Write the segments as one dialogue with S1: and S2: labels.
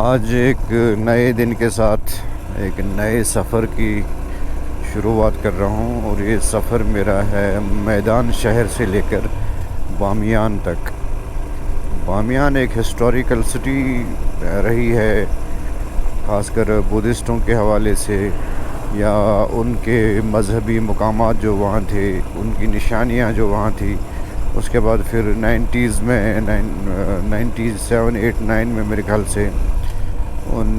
S1: آج ایک نئے دن کے ساتھ ایک نئے سفر کی شروعات کر رہا ہوں، اور یہ سفر میرا ہے میدان شہر سے لے کر بامیان تک۔ بامیان ایک ہسٹوریکل سٹی رہی ہے، خاص کر بدھسٹوں کے حوالے سے یا ان کے مذہبی مقامات جو وہاں تھے، ان کی نشانیاں جو وہاں تھی۔ اس کے بعد پھر 90s میں 97 8 9 میں میرے خیال سے ان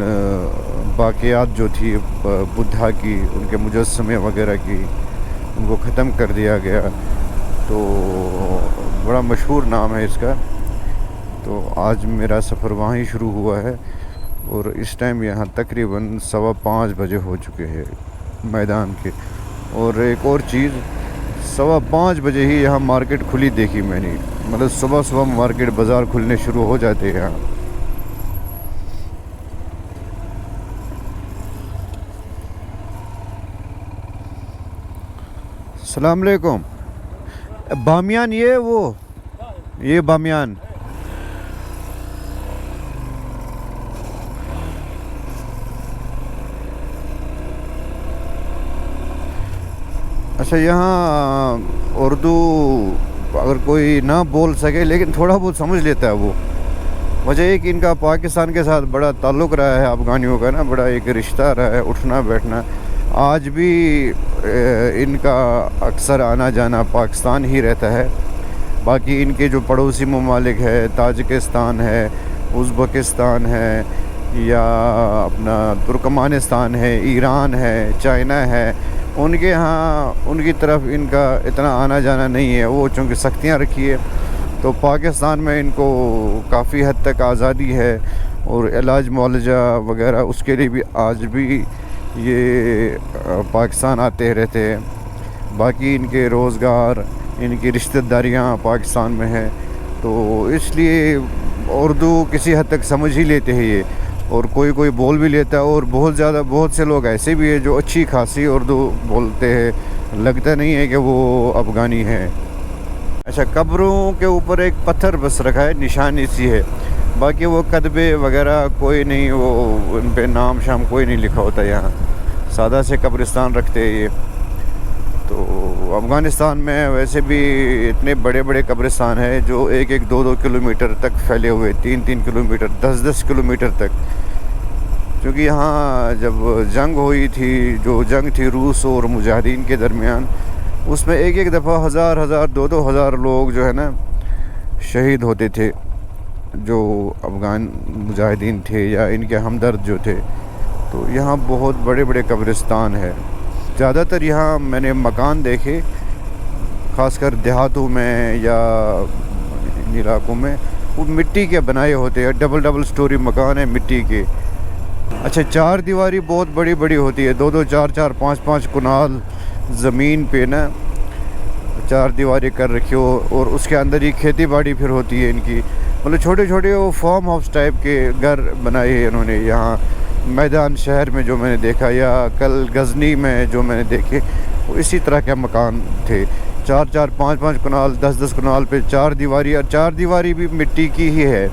S1: باقیات جو تھی بدھا کی، ان کے مجسمے وغیرہ کی، ان کو ختم کر دیا گیا۔ تو بڑا مشہور نام ہے اس کا۔ تو آج میرا سفر وہاں ہی شروع ہوا ہے، اور اس ٹائم یہاں تقریباً 5:15 بجے ہو چکے ہیں میدان کے۔ اور ایک اور چیز، 5:15 بجے ہی یہاں مارکیٹ کھلی دیکھی میں نے، مطلب صبح صبح مارکیٹ بازار کھلنے شروع ہو جاتے ہیں یہاں۔ السلام علیکم۔ بامیان یہ بامیان اچھا، یہاں اردو اگر کوئی نہ بول سکے لیکن تھوڑا بہت سمجھ لیتا ہے وہ۔ وجہ یہ کہ ان کا پاکستان کے ساتھ بڑا تعلق رہا ہے، افغانیوں کا نا بڑا ایک رشتہ رہا ہے، اٹھنا بیٹھنا۔ آج بھی ان کا اکثر آنا جانا پاکستان ہی رہتا ہے۔ باقی ان کے جو پڑوسی ممالک ہے، تاجکستان ہے، ازبکستان ہے، یا اپنا ترکمانستان ہے، ایران ہے، چائنا ہے، ان کے ہاں ان کی طرف ان کا اتنا آنا جانا نہیں ہے۔ وہ چونکہ سختیاں رکھی ہے، تو پاکستان میں ان کو کافی حد تک آزادی ہے، اور علاج معالجہ وغیرہ اس کے لیے بھی آج بھی یہ پاکستان آتے رہتے ہیں۔ باقی ان کے روزگار، ان کی رشتہ داریاں پاکستان میں ہیں، تو اس لیے اردو کسی حد تک سمجھ ہی لیتے ہیں یہ، اور کوئی بول بھی لیتا ہے، اور بہت سے لوگ ایسے بھی ہیں جو اچھی خاصی اردو بولتے ہیں، لگتا نہیں ہے کہ وہ افغانی ہیں۔ اچھا، قبروں کے اوپر ایک پتھر بس رکھا ہے، نشانی سی ہے، باقی وہ کتبے وغیرہ کوئی نہیں، وہ ان پہ نام شام کوئی نہیں لکھا ہوتا یہاں، سادہ سے قبرستان رکھتے ہیں یہ۔ تو افغانستان میں ویسے بھی اتنے بڑے بڑے قبرستان ہیں جو 1-2 کلومیٹر تک پھیلے ہوئے، 3 کلومیٹر، 10 کلومیٹر تک۔ کیونکہ یہاں جب جنگ ہوئی تھی، جو جنگ تھی روس اور مجاہدین کے درمیان، اس میں ایک دفعہ 1000 لوگ جو ہے نا شہید ہوتے تھے، جو افغان مجاہدین تھے یا ان کے ہمدرد جو تھے۔ تو یہاں بہت بڑے بڑے قبرستان ہیں۔ زیادہ تر یہاں میں نے مکان دیکھے، خاص کر دیہاتوں میں یا ان علاقوں میں، وہ مٹی کے بنائے ہوتے ہیں، ڈبل سٹوری مکان ہے مٹی کے۔ اچھا، 4 دیواری بہت بڑی بڑی ہوتی ہے، 2 4 5 کنال زمین پہ نا 4 دیواری کر رکھی ہو، اور اس کے اندر ہی کھیتی باڑی پھر ہوتی ہے ان کی، مطلب چھوٹے چھوٹے وہ فارم ہاؤس ٹائپ کے گھر بنائے ہیں انہوں نے یہاں میدان شہر میں جو میں نے دیکھا، یا کل غزنی میں جو میں نے دیکھے، وہ اسی طرح کے مکان تھے، 4 5 کنال 10 کنال پہ 4 دیواری، اور 4 دیواری بھی مٹی کی ہی ہے،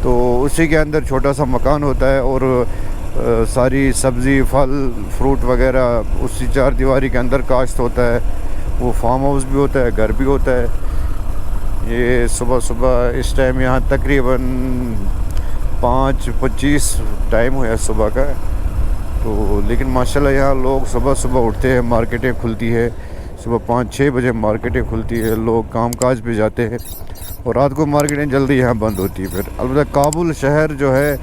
S1: تو اسی کے اندر چھوٹا سا مکان ہوتا ہے، اور ساری سبزی پھل فروٹ وغیرہ اسی 4 دیواری کے اندر کاشت ہوتا ہے۔ وہ فارم ہاؤس بھی ہوتا ہے، گھر بھی ہوتا ہے۔ یہ صبح اس ٹائم یہاں تقریباً 5:25 ٹائم ہوا صبح کا، تو لیکن ماشاءاللہ یہاں لوگ صبح اٹھتے ہیں، مارکیٹیں کھلتی ہے، صبح 5-6 بجے مارکیٹیں کھلتی ہے، لوگ کام کاج پہ جاتے ہیں، اور رات کو مارکیٹیں جلدی یہاں بند ہوتی ہے۔ پھر البتہ کابل شہر جو ہے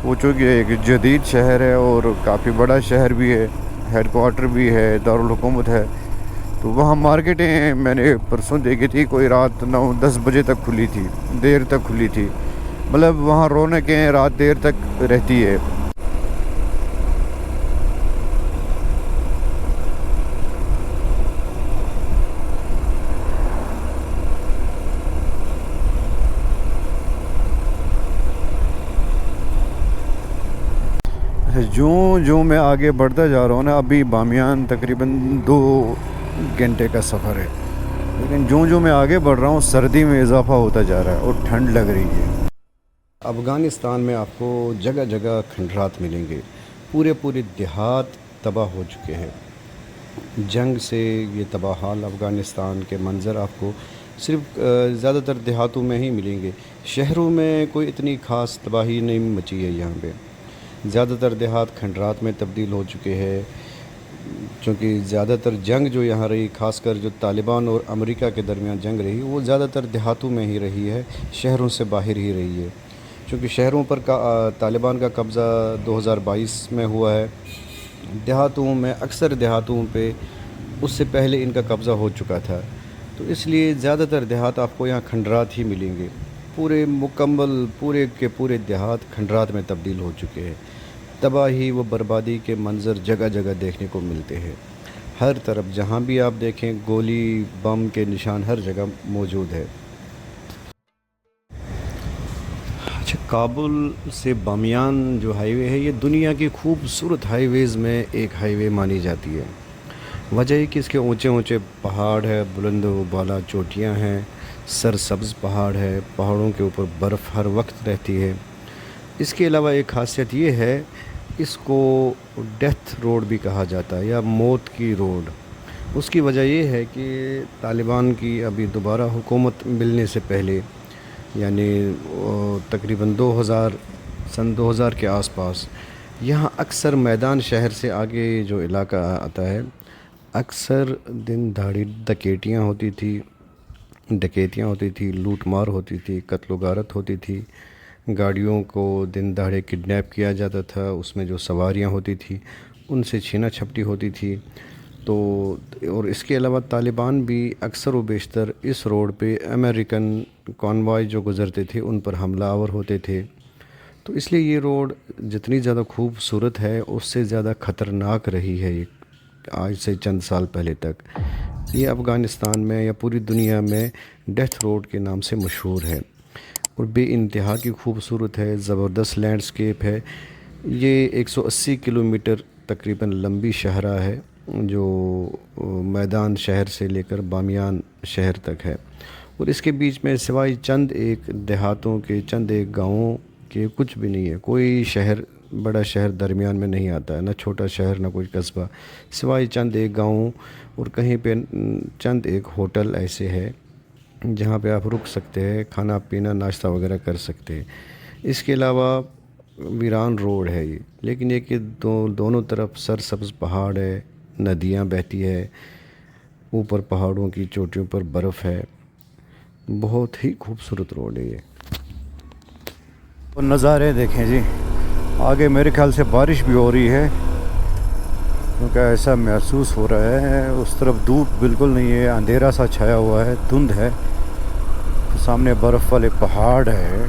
S1: وہ چونکہ ایک جدید شہر ہے اور کافی بڑا شہر بھی ہے، ہیڈ کوارٹر بھی ہے، دارالحکومت ہے، تو وہاں مارکیٹیں میں نے پرسوں دیکھی تھی، کوئی رات 9-10 بجے تک کھلی تھی، دیر تک کھلی تھی، مطلب وہاں رونقیں رات دیر تک رہتی ہے۔ جوں میں آگے بڑھتا جا رہا ہوں نا، ابھی بامیان تقریباً 2 گھنٹے کا سفر ہے، لیکن جو میں آگے بڑھ رہا ہوں سردی میں اضافہ ہوتا جا رہا ہے اور ٹھنڈ لگ رہی ہے۔
S2: افغانستان میں آپ کو جگہ جگہ کھنڈرات ملیں گے، پورے دیہات تباہ ہو چکے ہیں جنگ سے۔ یہ تباہ حال افغانستان کے منظر آپ کو صرف زیادہ تر دیہاتوں میں ہی ملیں گے۔ شہروں میں کوئی اتنی خاص تباہی نہیں مچی ہے یہاں پہ، زیادہ تر دیہات کھنڈرات میں تبدیل ہو چکے ہیں، چونکہ زیادہ تر جنگ جو یہاں رہی، خاص کر جو طالبان اور امریکہ کے درمیان جنگ رہی، وہ زیادہ تر دیہاتوں میں ہی رہی ہے، شہروں سے باہر ہی رہی ہے، چونکہ شہروں پر طالبان کا قبضہ 2022 میں ہوا ہے۔ دیہاتوں میں اکثر دیہاتوں پہ اس سے پہلے ان کا قبضہ ہو چکا تھا، تو اس لیے زیادہ تر دیہات آپ کو یہاں کھنڈرات ہی ملیں گے۔ پورے کے پورے دیہات کھنڈرات میں تبدیل ہو چکے ہیں۔ تباہی و بربادی کے منظر جگہ جگہ دیکھنے کو ملتے ہیں، ہر طرف جہاں بھی آپ دیکھیں گولی بم کے نشان ہر جگہ موجود ہے۔ اچھا، کابل سے بامیان جو ہائی وے ہے، یہ دنیا کی خوبصورت ہائی ویز میں ایک ہائی وے مانی جاتی ہے۔ وجہ ہے کہ اس کے اونچے اونچے پہاڑ ہے، بلند و بالا چوٹیاں ہیں، سرسبز پہاڑ ہے، پہاڑوں کے اوپر برف ہر وقت رہتی ہے۔ اس کے علاوہ ایک خاصیت یہ ہے، اس کو ڈیتھ روڈ بھی کہا جاتا ہے یا موت کی روڈ۔ اس کی وجہ یہ ہے کہ طالبان کی ابھی دوبارہ حکومت ملنے سے پہلے، یعنی تقریباً سن 2000 کے آس پاس، یہاں اکثر میدان شہر سے آگے جو علاقہ آتا ہے، اکثر دن دہاڑی ڈکیتیاں ہوتی تھی، لوٹ مار ہوتی تھی، قتل و غارت ہوتی تھی، گاڑیوں کو دن دہاڑے کڈنیپ کیا جاتا تھا، اس میں جو سواریاں ہوتی تھی ان سے چھینا جھپٹی ہوتی تھی۔ تو اور اس کے علاوہ طالبان بھی اکثر و بیشتر اس روڈ پہ امریکن کانوائے جو گزرتے تھے ان پر حملہ آور ہوتے تھے۔ تو اس لیے یہ روڈ جتنی زیادہ خوبصورت ہے اس سے زیادہ خطرناک رہی ہے یہ آج سے چند سال پہلے تک۔ یہ افغانستان میں یا پوری دنیا میں ڈیتھ روڈ کے نام سے مشہور ہے اور بے انتہا کی خوبصورت ہے، زبردست لینڈسکیپ ہے۔ یہ 180 کلومیٹر تقریباً لمبی شاہراہ ہے جو میدان شہر سے لے کر بامیان شہر تک ہے، اور اس کے بیچ میں سوائے چند ایک دیہاتوں کے، چند ایک گاؤں کے کچھ بھی نہیں ہے۔ کوئی شہر، بڑا شہر درمیان میں نہیں آتا ہے، نہ چھوٹا شہر نہ کوئی قصبہ، سوائے چند ایک گاؤں اور کہیں پہ چند ایک ہوٹل ایسے ہے جہاں پہ آپ رک سکتے ہیں، کھانا پینا ناشتہ وغیرہ کر سکتے ہیں۔ اس کے علاوہ ویران روڈ ہے یہ، لیکن یہ کہ دونوں طرف سرسبز پہاڑ ہے، ندیاں بہتی ہے، اوپر پہاڑوں کی چوٹیوں پر برف ہے، بہت ہی خوبصورت روڈ ہے یہ۔
S1: اور نظارے دیکھیں جی، آگے میرے خیال سے بارش بھی ہو رہی ہے، کیونکہ ایسا محسوس ہو رہا ہے۔ اس طرف دھوپ بالکل نہیں ہے، اندھیرا سا چھایا ہوا ہے، دھند ہے، سامنے برف والے پہاڑ ہے۔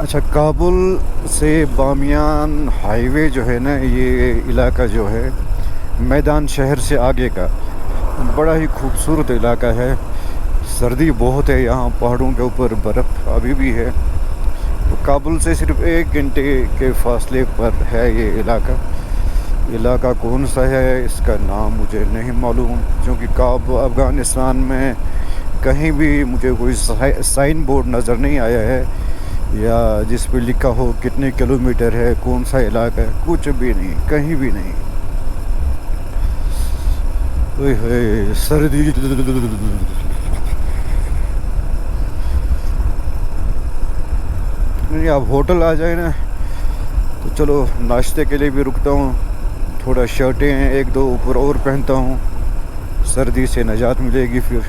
S1: اچھا، کابل سے بامیان ہائی وے جو ہے نا، یہ علاقہ جو ہے میدان شہر سے آگے کا بڑا ہی خوبصورت علاقہ ہے۔ سردی بہت ہے یہاں، پہاڑوں کے اوپر برف ابھی بھی ہے۔ کابل سے صرف 1 گھنٹے کے فاصلے پر ہے یہ علاقہ کون سا ہے اس کا نام مجھے نہیں معلوم، کیونکہ افغانستان میں کہیں بھی مجھے کوئی سائن بورڈ نظر نہیں آیا ہے یا جس پہ لکھا ہو کتنے کلومیٹر ہے، کون سا علاقہ ہے، کچھ بھی نہیں، کہیں بھی نہیں۔ سردی نہیں، اب ہوٹل آ جائے نا تو چلو ناشتے کے لیے بھی رکتا ہوں، تھوڑا شرٹیں ہیں 1-2 اوپر اور پہنتا ہوں، سردی سے نجات ملے گی پھر۔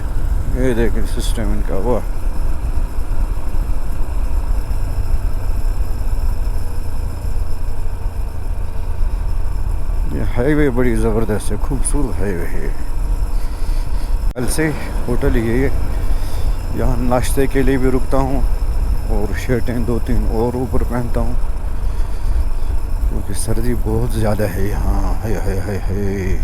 S1: یہ دیکھیں سسٹم ان کا، واہ! یہ ہائی وے بڑی زبردست ہے، خوبصورت ہائی وے ہے۔ کل سے ہوٹل یہ ہے، یہاں ناشتے کے لیے بھی رکتا ہوں اور شرٹیں 2-3 اور اوپر پہنتا ہوں۔ کیونکہ سردی بہت زیادہ ہے یہاں. ہے.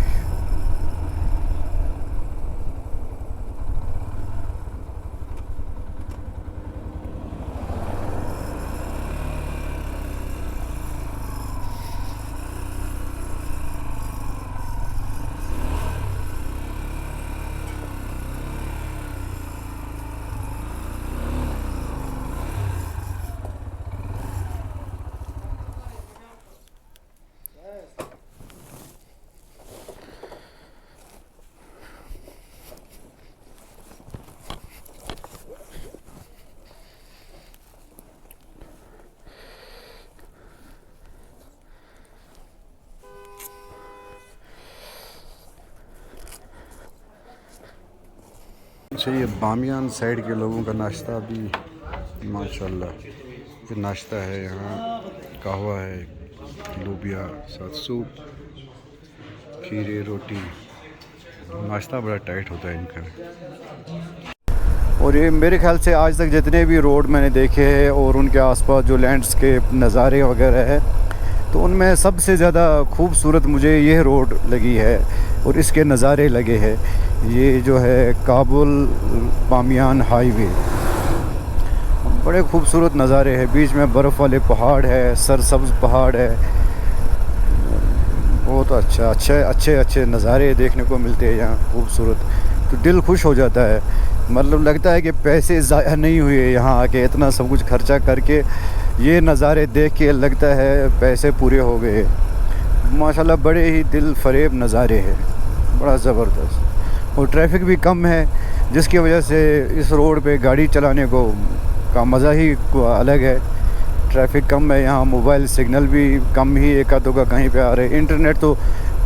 S1: اچھا، یہ بامیان سائڈ کے لوگوں کا ناشتہ بھی ماشاءاللہ یہ ناشتہ ہے. یہاں قہوہ ہے، لوبیا ساتھ سوپ، کھیرے، روٹی. ناشتہ بڑا ٹائٹ ہوتا ہے ان کا. اور یہ میرے خیال سے آج تک جتنے بھی روڈ میں نے دیکھے ہیں اور ان کے آس پاس جو لینڈسکیپ نظارے وغیرہ ہے، تو ان میں سب سے زیادہ خوبصورت مجھے یہ روڈ لگی ہے اور اس کے نظارے لگے ہیں. یہ جو ہے کابل بامیان ہائی وے، بڑے خوبصورت نظارے ہیں. بیچ میں برف والے پہاڑ ہے، سرسبز پہاڑ ہے. بہت اچھے نظارے دیکھنے کو ملتے ہیں یہاں، خوبصورت. تو دل خوش ہو جاتا ہے. مطلب لگتا ہے کہ پیسے ضائع نہیں ہوئے یہاں آ کے. اتنا سب کچھ خرچہ کر کے یہ نظارے دیکھ کے لگتا ہے پیسے پورے ہو گئے. ماشاءاللہ بڑے ہی دل فریب نظارے ہیں، بڑا زبردست. اور ٹریفک بھی کم ہے، جس کی وجہ سے اس روڈ پہ گاڑی چلانے کا مزہ ہی الگ ہے. ٹریفک کم ہے یہاں، موبائل سگنل بھی کم ہی ایک آدھوں کا کہیں پہ آ رہے. انٹرنیٹ تو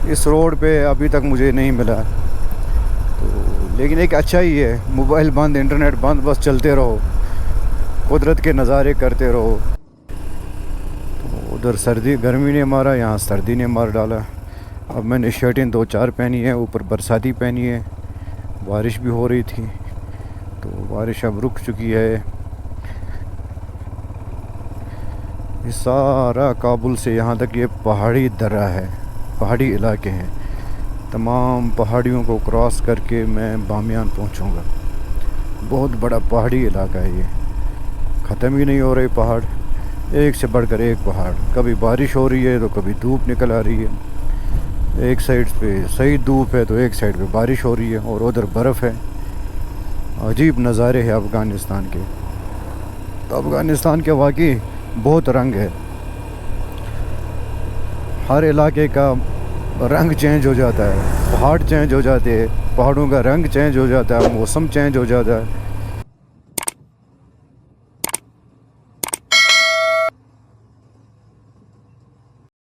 S1: اس روڈ پہ ابھی تک مجھے نہیں ملا، تو لیکن ایک اچھا ہی ہے. موبائل بند، انٹرنیٹ بند، بس چلتے رہو، قدرت کے نظارے کرتے رہو. تو ادھر گرمی نے مارا، یہاں سردی نے مار ڈالا. اب میں نے شرٹیں 2-4 پہنی ہیں، اوپر برساتی پہنی ہے. بارش بھی ہو رہی تھی، تو بارش اب رک چکی ہے. یہ سارا کابل سے یہاں تک یہ پہاڑی درہ ہے، پہاڑی علاقے ہیں. تمام پہاڑیوں کو کراس کر کے میں بامیان پہنچوں گا. بہت بڑا پہاڑی علاقہ ہے یہ، ختم ہی نہیں ہو رہے پہاڑ، ایک سے بڑھ کر ایک پہاڑ. کبھی بارش ہو رہی ہے تو کبھی دھوپ نکل آ رہی ہے. ایک سائڈ پہ صحیح دھوپ ہے تو ایک سائڈ پہ بارش ہو رہی ہے، اور ادھر برف ہے. عجیب نظارے ہیں افغانستان کے. تو افغانستان کے واقعی بہت رنگ ہے. ہر علاقے کا رنگ چینج ہو جاتا ہے، پہاڑ چینج ہو جاتے ہیں، پہاڑوں کا رنگ چینج ہو جاتا ہے، موسم چینج ہو جاتا ہے.